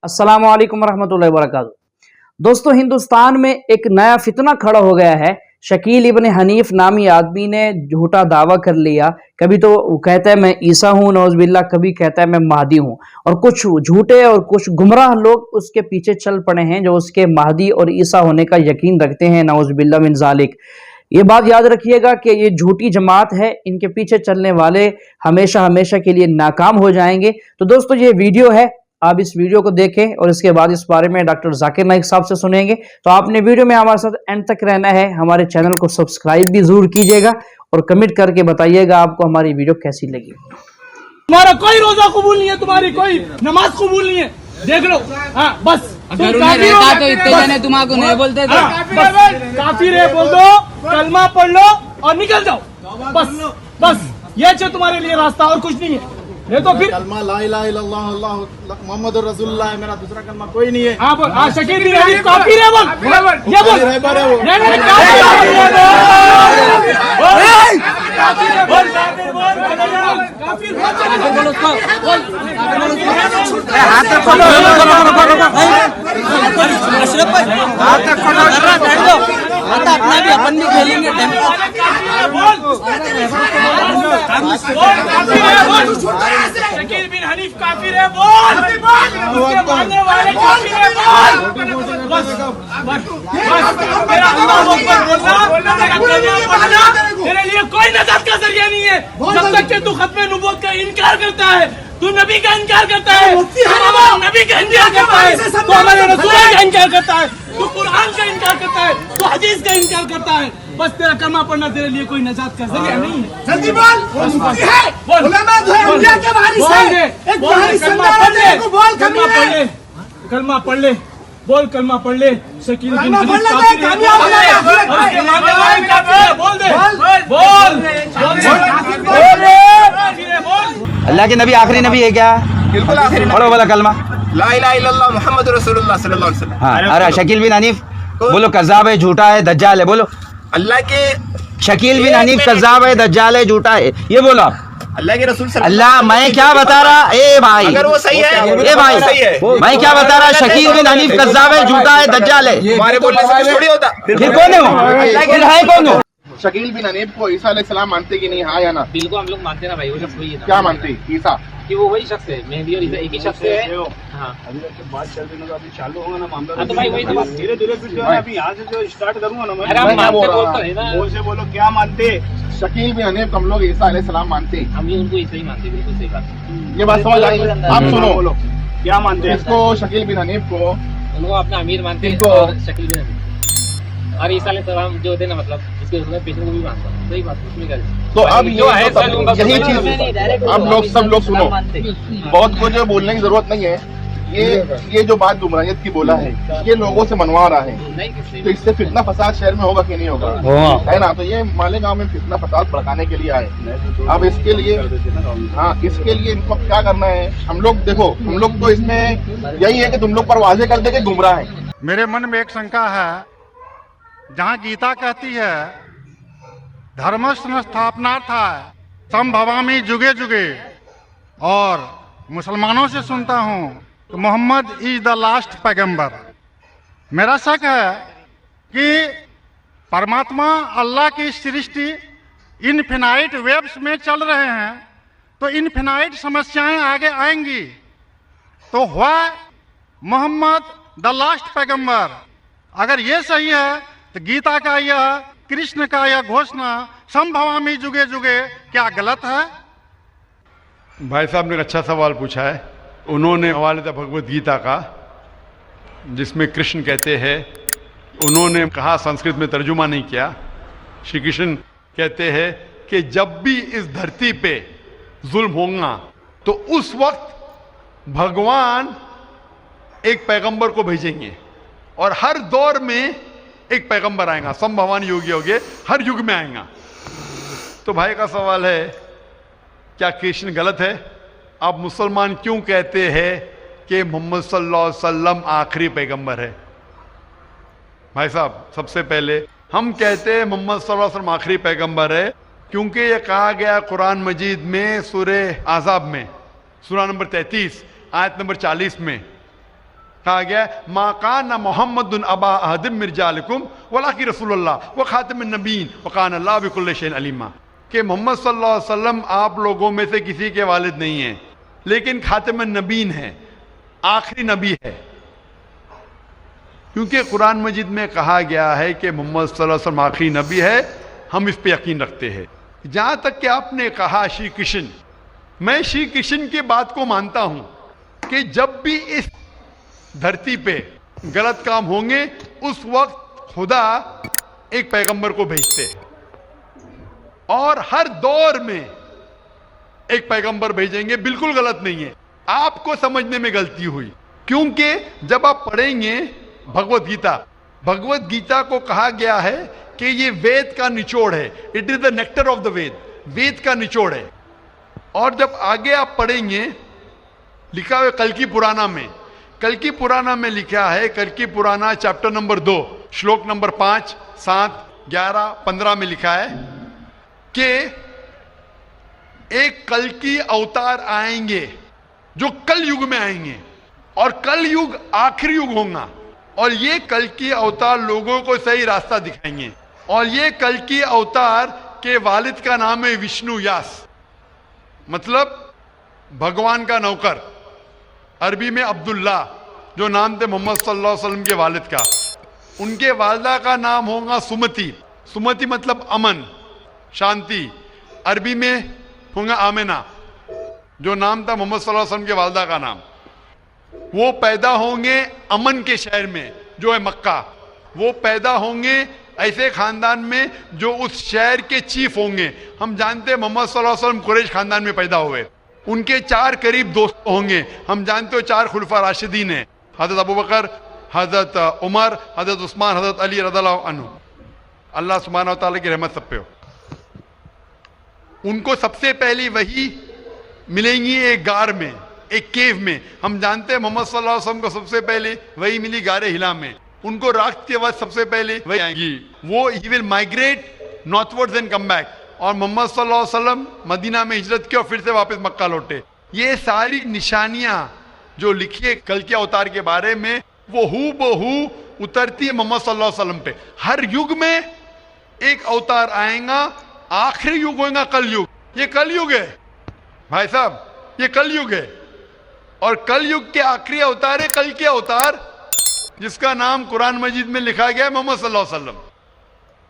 अस्सलामु अलैकुम रहमतुल्लाहि व बरकातुहू। दोस्तों, हिंदुस्तान में एक नया फितना खड़ा हो गया है। शकील इब्न हनीफ नामी आदमी ने झूठा दावा कर लिया। कभी तो कहता है मैं ईसा हूं नौज़बिल्ला, कभी कहता है मैं महदी हूं। और कुछ झूठे और कुछ गुमराह लोग उसके पीछे चल पड़े हैं जो उसके महदी और ईसा होने का यकीन रखते हैं, नौज़बिल्ला मिन ज़ालिक। ये बात याद रखिएगा कि ये झूठी जमात है, इनके पीछे चलने वाले हमेशा हमेशा के लिए नाकाम हो जाएंगे। तो दोस्तों, ये वीडियो है, आप इस वीडियो को देखें और इसके बाद इस बारे में डॉक्टर जाकिर नाइक साहब से सुनेंगे। तो आपने वीडियो में हमारे साथ एंड तक रहना है। हमारे चैनल को सब्सक्राइब भी जरूर कीजिएगा और कमेंट करके बताइएगा आपको हमारी वीडियो कैसी लगी। तुम्हारा कोई रोजा कबूल नहीं है, तुम्हारी कोई नमाज कबूल नहीं है, देख लो। हाँ बस, अगर उन्हें रहता तो इतने जने तुम्हारा नहीं बोलते थे। काफिर है बोल दो, कलमा पढ़ लो और निकल जाओ। बस बस ये तुम्हारे लिए रास्ता, और कुछ नहीं है। नहीं तो फिर कलमा ला इलाहा इल्लल्लाह मोहम्मद रसूलुल्लाह है, मेरा दूसरा कलमा कोई नहीं है। हाँ बोल, हाँ शकील बिन हनीफ काफिर है बोल, ये बोल। रहबर है वो। नहीं नहीं, काफिर है बोल, काफिर अपना भी अपन भी खेलेंगे। शकील बिन हनीफ काफिर है बोल, उसके मानने वाले काफिर है बोल। बस बस मेरा अल्लाहू अकबर बोलना, मेरा कलमा पढ़ना तेरे लिए कोई नजात का जरिया नहीं है। जब तक कि तू खत्म नबूवत का इनकार करता है, तू नबी का इनकार करता है, नबी का इनकार करता है, तू हमारे रसूल का इनकार करता है, तू कुरान का इनकार करता है, तू हदीस का इनकार करता है, बस तेरा कलमा पढ़ना तेरे लिए कोई नजात का जरिया नहीं है। जल्दी बोल, बोल, उलमा जो है उनके के वारिस है, एक वारिस संदार है, को बोल कलमा पढ़ ले, बोल कलमा पढ़ ले। शकील बिन कलमा हनीफ पढ़ ले, काफिर है, कामयाब हो जाएगा। उसके मानने वाले काफिर है, बोल दे, बोल बोल। अल्लाह के नबी आखिरी नबी है क्या? बिल्कुल आखिरी पढ़ो वाला कलमा। ला इलाहा इल्लल्लाह मोहम्मद रसूलुल्लाह सल्लल्लाहु अलैहि वसल्लम। हाँ, अरे शकील बिन हनीफ बोलो कज़्ज़ाब है, झूठा है, दज्जाल है। बोलो अल्लाह के शकील बिन हनीफ कज़्ज़ाब है, दज्जाल है, झूठा है, ये बोलो आप। अल्लाह के रसूल अल्लाह, मैं क्या बता रहा, ए भाई, अगर वो सही है, ए भाई, सही है। मैं क्या बता रहा, शकील बिन हनीफ कज़्ज़ाब है, झूठा है, दज्जाल है। हमारे बोलने से कुछ थोड़ी होता। फिर कौन है वो? फिर है कौन वो? शकील बिन हनीफ को ईसा अलैहिस्सलाम मानते कि नहीं, हाँ या ना? बिल्कुल हम लोग मानते ना भाई, वो शख्स वही है ना। क्या मानते? ईसा कि वो वही शख्स है, मेहदी और ईसा एक ही शख्स है। हाँ बात चल रही है, अभी चालू होगा ना मामला। तो भाई वही तो बात। धीरे धीरे फिर जो है अभी यहाँ से जो स्टार्ट करूंगा ना अरे हम मैं क्या बोल मानते रहा बोलते हैं ना, बोल से बोलो क्या मानते। शकील बिन हनीफ हम लोग ईसा अलैहिस्सलाम मानते। हम भी उनको ऐसे ही मानते, बिल्कुल सही बात। ये बात समझ आई? आप सुनो, बोलो क्या मानते हैं। इसको शकील बिन हनीफ को उनको अपना अमीर मानते हैं इनको- और शकील बिन हनीफ और ईसा अलैहिस्सलाम जो थे ना, मतलब इसके उसमें पेशेंट को भी मानता हूँ। सही बात, उसमें क्या है। तो अब जो है यही चीज अब लोग सब लोग सुनो, बहुत कुछ बोलने की जरूरत नहीं है। ये जो बात गुमराहियत की बोला है, ये लोगों से मनवा रहा है, नहीं किसी तो इससे फितना फसाद शहर में होगा कि नहीं होगा? है ना? तो ये मालेगांव में फितना फसाद भड़काने के लिए आए। अब इसके लिए, हाँ, इसके लिए इनको क्या करना है? हम लोग देखो, हम लोग तो इसमें यही है कि तुम लोग पर वाजे कर दे के गुमराह है। मेरे मन में एक शंका है, जहाँ गीता कहती है धर्मस्य स्थापनार्थाय संभवामि जुगे जुगे, और मुसलमानों से सुनता हूँ तो मोहम्मद इज द लास्ट पैगंबर। मेरा शक है कि परमात्मा अल्लाह की सृष्टि इनफिनाइट वेब्स में चल रहे हैं, तो इनफिनाइट समस्याएं आगे आएंगी। तो हुआ मोहम्मद द लास्ट पैगंबर। अगर ये सही है तो गीता का यह, कृष्ण का यह घोषणा संभवामि जुगे जुगे क्या गलत है? भाई साहब ने एक अच्छा सवाल पूछा है। उन्होंने हवाले था भगवत गीता का, जिसमें कृष्ण कहते हैं, उन्होंने कहा, संस्कृत में तर्जुमा नहीं किया। श्री कृष्ण कहते हैं कि जब भी इस धरती पे जुल्म होगा तो उस वक्त भगवान एक पैगंबर को भेजेंगे, और हर दौर में एक पैगंबर आएगा, संभवान योगी होगे, हर युग में आएगा। तो भाई का सवाल है, क्या कृष्ण गलत है? आप मुसलमान क्यों कहते हैं कि मोहम्मद सल्लल्लाहु अलैहि वसल्लम आखिरी पैगंबर है? भाई साहब, सबसे पहले हम कहते हैं मोहम्मद सल्लल्लाहु अलैहि वसल्लम आखिरी पैगंबर है क्योंकि यह कहा गया कुरान मजीद में, सूरह आज़ाब में, सूरा नंबर 33 आयत नंबर 40 में, कहा गया है मा काना मुहम्मदुन अबा अहदिम मिन रिजालिकुम वलाकि रसूलुल्लाह व खातिमुन नबीय्यीन व काना अल्लाहु बिकुल्लि शैइन अलीमा, कि मोहम्मद सल्लल्लाहु अलैहि वसल्लम आप लोगों में से किसी के वालिद नहीं हैं, लेकिन खातिमुन नबीय्यीन हैं, आखिरी नबी है। क्योंकि कुरान मजीद में कहा गया है कि मोहम्मद सल्लल्लाहु अलैहि वसल्लम आखिरी नबी है, हम इस पे यकीन रखते हैं। जहां तक कि आपने कहा श्री कृष्ण, मैं श्री कृष्ण की बात को मानता हूं कि जब भी इस धरती पे गलत काम होंगे उस वक्त खुदा एक पैगंबर को भेजते हैं, और हर दौर में एक पैगंबर भेजेंगे, बिल्कुल गलत नहीं है। आपको समझने में गलती हुई, क्योंकि जब आप पढ़ेंगे भगवत गीता, भगवत गीता को कहा गया है कि ये वेद का निचोड़ है, it is the nectar of the Veda, Veda का निचोड़ है। और जब आगे आप पढ़ेंगे लिखा हुआ कल्कि पुराना में, कल्कि पुराना में लिखा है, कल्कि पुराना चैप्टर नंबर 2 श्लोक नंबर 5, 7, 11, 15 में लिखा है कि एक कल्कि अवतार आएंगे जो कल युग में आएंगे, और कल युग आखिरी युग होगा, और ये कल्कि अवतार लोगों को सही रास्ता दिखाएंगे। और ये कल्कि अवतार के वालिद का नाम है विष्णु यास, मतलब भगवान का नौकर, अरबी में अब्दुल्ला, जो नाम थे मोहम्मद सल्लल्लाहु अलैहि वसल्लम के वालिद का। उनके वालिदा का नाम होगा सुमति, सुमति मतलब अमन, शांति, अरबी में होगा आमिना, जो नाम था मोहम्मद सल्लल्लाहु अलैहि वसल्लम के वालिदा का नाम। वो पैदा होंगे अमन के शहर में जो है मक्का, वो पैदा होंगे ऐसे खानदान में जो उस शहर के चीफ होंगे। हम जानते हैं मोहम्मद सल्लल्लाहु अलैहि वसल्लम कुरैश खानदान में पैदा हुए, उनके 4 करीब दोस्त होंगे। हम जानते हो 4 खुलफा राशिदीन हैं, हजरत अबू बकर, हजरत उमर, हजरत उस्मान, हजरत अली रज़ियल्लाहु अन्हु। अल्लाह सुब्हानहू व तआला की रहमत सब पे हो। उनको सबसे पहली वही मिलेंगी एक गार में, एक केव में। हम जानते हैं मोहम्मद सल्लल्लाहु अलैहि वसल्लम को सबसे पहले वही मिली गारे हिला में, उनको रात के बाद सबसे पहले वही आएंगी। वो he will migrate northwards and come back, और मोहम्मद सल्लल्लाहु अलैहि वसल्लम मदीना में हिजरत की और फिर से वापस मक्का लौटे। ये सारी निशानियां जो लिखी है कल के अवतार के बारे में, वो हूबहू उतरती है मोहम्मद सल्लल्लाहु अलैहि वसल्लम पे। हर युग में एक अवतार आएगा, आखिरी युग होगा कल युग। ये कल युग है भाई साहब, ये कल युग है, और कल युग के आखिरी अवतार है कल के अवतार, जिसका नाम कुरान मजीद में लिखा गया है मोहम्मद सल्लल्लाहु अलैहि वसल्लम।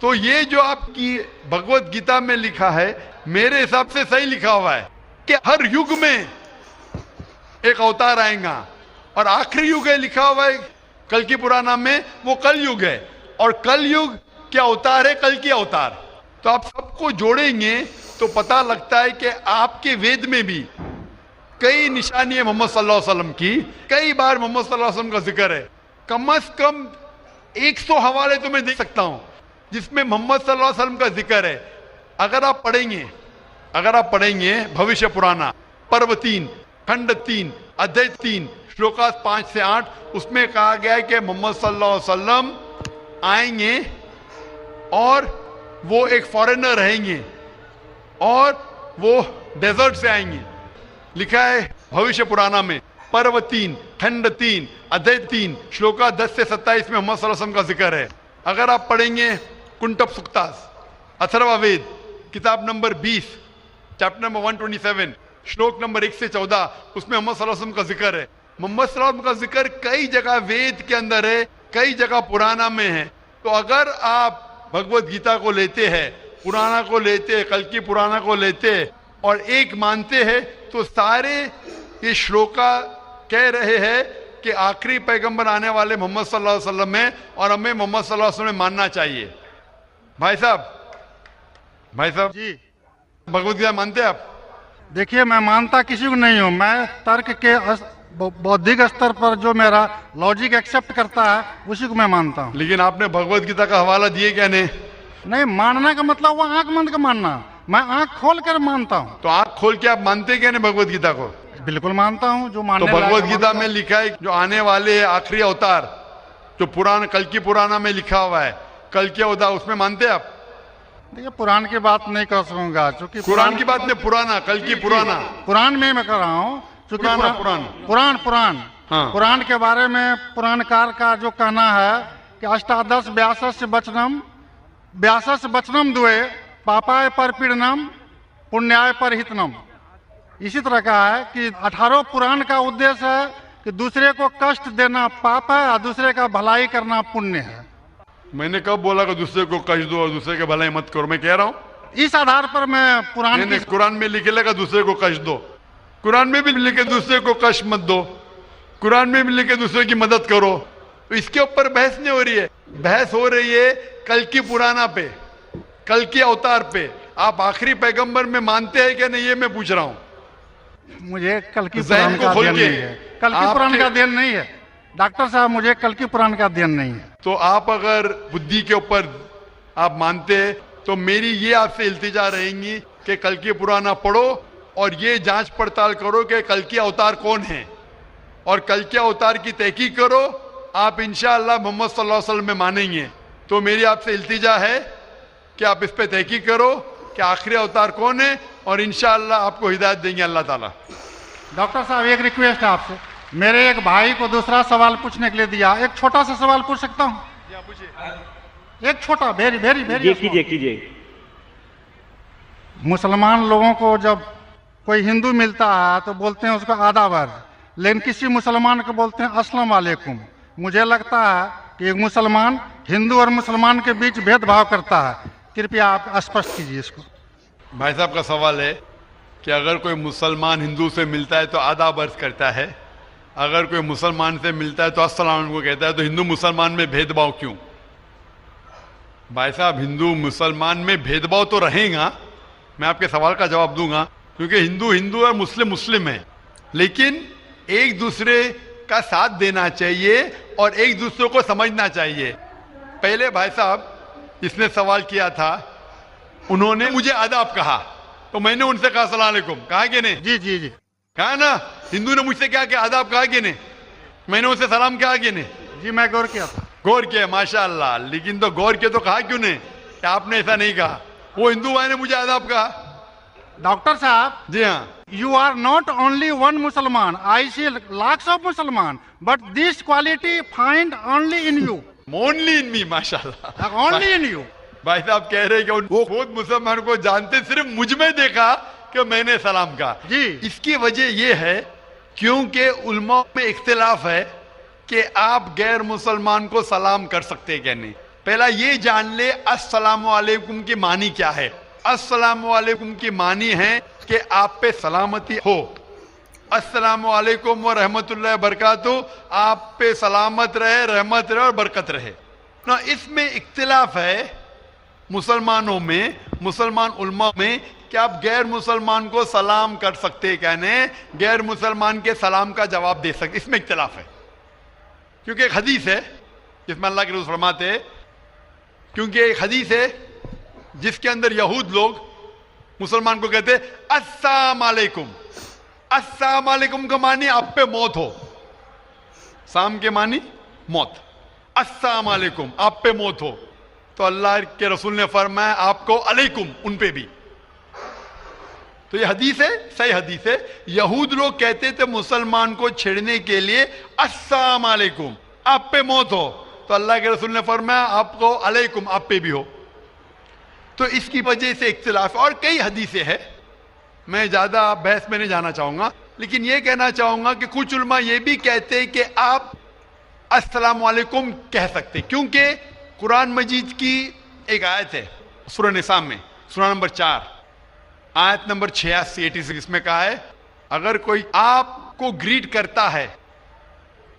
तो ये जो आपकी भगवत गीता में लिखा है, मेरे हिसाब से सही लिखा हुआ है कि हर युग में एक अवतार आएगा, और आखिरी युग है लिखा हुआ है कल की पुराना में, वो कल युग है, और कल युग क्या अवतार है कल की अवतार। तो आप सबको जोड़ेंगे तो पता लगता है कि आपके वेद में भी कई निशानी है मोहम्मद सल्लल्लाहु अलैहि वसल्लम की, कई बार मोहम्मद सल्लल्लाहु अलैहि वसल्लम का जिक्र है। कम से कम 100 हवाले तो मैं दे सकता हूं जिसमें मोहम्मद सल्लल्लाहु अलैहि वसल्लम का जिक्र है। अगर आप पढ़ेंगे भविष्य पुराना पर्व 3 खंड 3 अध्याय 3 श्लोकास 5 से 8, उसमें कहा गया है कि मोहम्मद सल्लल्लाहु अलैहि वसल्लम आएंगे और वो एक फॉरेनर रहेंगे, और वो डेजर्ट से आएंगे। लिखा है भविष्य पुराना में पर्व 3 खंड 3 अध्याय 3 श्लोका 10 से 27 में मोहम्मद सल्लल्लाहु अलैहि वसल्लम का जिक्र है। अगर आप पढ़ेंगे कुंटप सुक्तास अथर्ववेद किताब नंबर 20 चैप्टर नंबर 127 श्लोक नंबर 1 से 14, उसमें मोहम्मद सल्लल्लाहु अलैहि वसल्लम का जिक्र है। मोहम्मद सल्लल्लाहु अलैहि वसल्लम का जिक्र कई जगह वेद के अंदर है, कई जगह पुराना में है। तो अगर आप भगवत गीता को लेते हैं, पुराना को लेते हैं, कल की पुराना को लेते हैं और एक मानते हैं, तो सारे ये श्लोका कह रहे हैं कि आखिरी पैगंबर आने वाले मोहम्मद सल्लल्लाहु अलैहि वसल्लम है, और हमें मोहम्मद सल्लल्लाहु अलैहि वसल्लम मानना चाहिए। भाई साहब जी भगवत गीता मानते हैं आप? देखिए, मैं मानता किसी को नहीं हूँ। मैं तर्क के बौद्धिक स्तर पर जो मेरा लॉजिक एक्सेप्ट करता है उसी को मैं मानता हूँ। लेकिन आपने भगवत गीता का हवाला दिए क्या? नहीं, मानने का मतलब वो आंख बंद कर मानना, मैं आंख खोल कर मानता हूँ। तो आंख खोल के आप मानते क्या नहीं भगवत गीता को? बिल्कुल मानता हूँ। जो मानने तो भगवत गीता में लिखा है जो आने वाले आखिरी अवतार, जो पुराण कल की पुराना में लिखा हुआ है कल के अवतार, उसमें मानते हैं आप? देखिए, पुराण की बात नहीं कर सकूंगा क्योंकि कुरान की बात नहीं, पुराना कल की पुराना पुराण में मैं कर रहा हूँ। हाँ। कुरान के बारे में पुराणकार का जो कहना है कि अष्टादश व्यासस वचनम द्वे पापाय पर पीड़नम पुण्याय पर हितनम। इसी तरह का है कि 18 पुराण का उद्देश्य है कि दूसरे को कष्ट देना पाप है और दूसरे का भलाई करना पुण्य है। मैंने कब बोला कि दूसरे को कष्ट दो और दूसरे के भलाई मत करो? मैं कह रहा हूँ इस आधार पर मैं पुराण की कुरान में लिखे लगा दूसरे को कष्ट दो, कुरान में भी लिखे दूसरे को कष्ट मत दो, कुरान में भी लिखे दूसरे की मदद करो। तो इसके ऊपर बहस नहीं हो रही है, बहस हो रही है कल की पुराना पे, कल के अवतार पे। आप आखिरी पैगंबर में मानते हैं क्या नहीं, ये मैं पूछ रहा हूँ। मुझे कल की ज़हन पुराण को का खोल अध्ययन के नहीं है, कल की पुराण आपके- का अध्ययन नहीं है डॉक्टर साहब, मुझे कल की पुराण का अध्ययन नहीं है। तो आप अगर बुद्धि के ऊपर आप मानते हैं तो मेरी ये आपसे इल्तिजा रहेंगी कि कल की पुराना पढ़ो और ये जांच पड़ताल करो कि कल के अवतार कौन है और कल के अवतार की तहकीक करो। आप इंशाअल्लाह मोहम्मद सल्लल्लाहु अलैहि वसल्लम में मानेंगे। तो मेरी आपसे इल्तिजा है कि आप इस पे तहकीक करो कि आखिरी अवतार कौन है और इंशाअल्लाह आपको हिदायत देंगे अल्लाह ताला। डॉक्टर साहब एक रिक्वेस्ट है आपसे, मेरे एक भाई को दूसरा सवाल पूछने के लिए दिया, एक छोटा सा सवाल पूछ सकता हूँ? एक छोटा, वेरी वेरी वेरी कीजिए। मुसलमान लोगों को जब कोई हिंदू मिलता है तो बोलते हैं उसको आदाब, लेकिन किसी मुसलमान को बोलते हैं अस्सलाम वालेकुम। मुझे लगता है कि एक मुसलमान हिंदू और मुसलमान के बीच भेदभाव करता है, कृपया आप स्पष्ट कीजिए इसको। भाई साहब का सवाल है कि अगर कोई मुसलमान हिंदू से मिलता है तो आदाब अर्ज करता है, अगर कोई मुसलमान से मिलता है तो अस्सलाम वालेकुम कहता है, तो हिंदू मुसलमान में भेदभाव क्यों? भाई साहब हिंदू मुसलमान में भेदभाव तो रहेगा, मैं आपके सवाल का जवाब दूंगा, क्योंकि हिंदू हिंदू और मुस्लिम मुस्लिम है, लेकिन एक दूसरे का साथ देना चाहिए और एक दूसरे को समझना चाहिए। पहले भाई साहब इसने सवाल किया था, उन्होंने मुझे आदाब कहा तो मैंने उनसे कहा अस्सलाम वालेकुम, कहा कि नहीं? जी जी जी कहा ना। हिंदू ने मुझसे क्या किया, आदाब कहा कि नहीं? मैंने उनसे सलाम कहा कि नहीं? जी मैं गौर किया था। गौर किया, माशाअल्लाह। लेकिन तो गौर किया तो कहा क्यों नहीं कि आपने ऐसा नहीं कहा? वो हिंदू भाई ने मुझे आदाब कहा। डॉक्टर साहब, जी हाँ, you are not only one Musliman, I see lakhs of Musliman, but this quality find only in you, only in me, माशाअल्लाह। only in you. भाई साहब कह रहे हैं कि वो खुद मुसलमान को जानते, सिर्फ मुझ में देखा कि मैंने सलाम कहा। जी। इसकी वजह ये है क्योंकि उलमा में इख्तिलाफ है कि आप गैर मुसलमान को सलाम कर सकते हैं क्या नहीं। पहला ये जान ले अस्सलामु अलैकुम की मानी क्या है। अस्सलामु अलैकुम की मानी है कि आप पे सलामती हो। अस्सलामु अलैकुम व रहमतुल्लाहि व बरकातुहू, आप पे सलामत रहे, रहमत रहे और बरकत रहे ना। इसमें इख्तिलाफ है मुसलमानों में, मुसलमान उलमा में, कि आप गैर मुसलमान को सलाम कर सकते हैं क्या नहीं, गैर मुसलमान के सलाम का जवाब दे सकते, इसमें इख्तिलाफ है। क्योंकि एक हदीस है जिसमें अल्लाह के रसूल फरमाते हैं, क्योंकि एक हदीस है जिसके अंदर यहूद लोग मुसलमान को कहते अस्सलाम वालेकुम। अस्सलाम वालेकुम का मानी आप पे मौत हो, साम के मानी मौत, अस्सलाम वालेकुम आप पे मौत हो। तो अल्लाह के रसूल ने फरमाया आपको अलैकुम उन पे भी। तो ये हदीस है, सही हदीस है। यहूद लोग कहते थे मुसलमान को छेड़ने के लिए अस्सलाम वालेकुम आप पे मौत हो, तो अल्लाह के रसूल ने फरमाया आपको अलैकुम आप पे भी हो। तो इसकी वजह से इख्तिलाफ और कई हदीसें हैं, मैं ज्यादा बहस में नहीं जाना चाहूंगा, लेकिन यह कहना चाहूंगा कि कुछ उलमा ये भी कहते हैं कि आप अस्सलाम वालेकुम कह सकते, क्योंकि कुरान मजीद की एक आयत है सूरह निसा में, सूरह नंबर 4 आयत नंबर 86 इसमें कहा है, अगर कोई आपको ग्रीट करता है,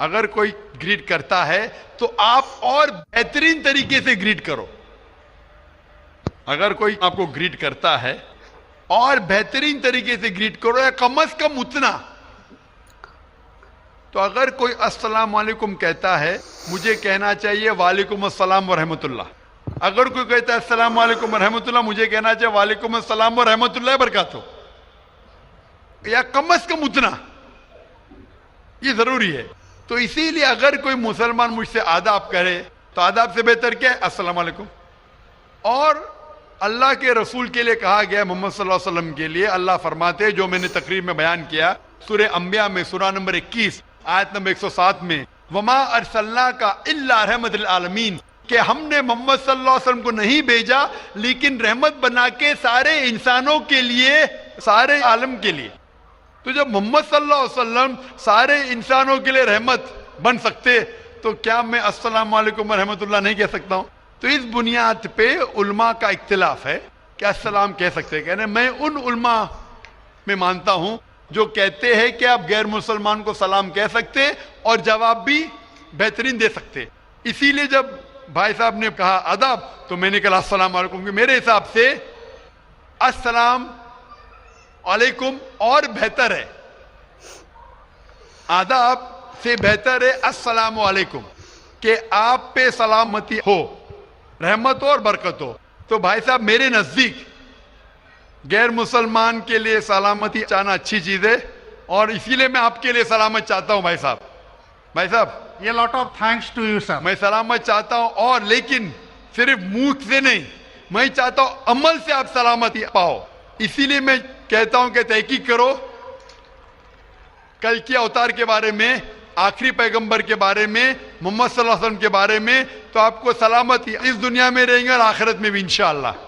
अगर कोई ग्रीट करता है तो आप और बेहतरीन तरीके से ग्रीट करो। अगर कोई आपको ग्रीट करता है और बेहतरीन तरीके से ग्रीट करो, या कम से कम उतना। तो अगर कोई अस्सलाम वालेकुम कहता है, मुझे कहना चाहिए वालेकुम अस्सलाम व रहमतुल्लाह। अगर कोई कहता है अस्सलाम वालेकुम व रहमतुल्लाह, मुझे कहना चाहिए वालेकुम अस्सलाम व रहमतुल्लाह व बरकातुहू, या कम से कम उतना। ये जरूरी है। तो इसीलिए अगर कोई मुसलमान मुझसे आदाब करे तो आदाब से बेहतर क्या है, अस्सलाम वालेकुम। और अल्लाह के रसूल के लिए कहा गया, मोहम्मद सल्लल्लाहु अलैहि वसल्लम के लिए अल्लाह फरमाते, जो मैंने तकरीर में बयान किया सूरह अंबिया में सूरह नंबर 21 आयत नंबर 107 में, वमा अरसलना का इल्ला रहमतुल आलमीन, कि हमने मोहम्मद सल्लल्लाहु अलैहि वसल्लम को नहीं भेजा लेकिन रहमत बना के सारे इंसानों के लिए, सारे आलम के लिए। तो जब मोहम्मद सल्लल्लाहु अलैहि वसल्लम सारे इंसानों के लिए रहमत बन सकते तो क्या मैं अस्सलाम वालेकुम रहमतुल्लाह नहीं कह सकता हूं? तो इस बुनियाद पे उल्मा का इख्तिलाफ है कि अस्सलाम कह सकते हैं। कहने मैं उन उल्मा में मानता हूं जो कहते हैं कि आप गैर मुसलमान को सलाम कह सकते और जवाब भी बेहतरीन दे सकते। इसीलिए जब भाई साहब ने कहा अदब तो मैंने कहा अस्सलाम वालेकुम, कि मेरे हिसाब से अस्सलाम वालेकुम और बेहतर है, आदाब से बेहतर है अस्सलाम वालेकुम, कि आप पे सलामती हो, रहमत हो और बरकत हो। तो भाई साहब मेरे नजदीक गैर मुसलमान के लिए सलामती चाहना अच्छी चीज है और इसीलिए मैं आपके लिए सलामत चाहता हूं भाई साहब। भाई साहब ये lot of thanks to you sir. मैं सलामत चाहता हूं और लेकिन सिर्फ मुंह से नहीं, मैं चाहता हूं अमल से आप सलामती पाओ। इसीलिए मैं कहता हूं कि तहकीक करो कल के अवतार के बारे में, आखिरी पैगंबर के बारे में, मोहम्मद सल्लल्लाहु अलैहि वसल्लम के बारे में, तो आपको सलामती इस दुनिया में रहेंगे और आखिरत में भी इंशाअल्लाह।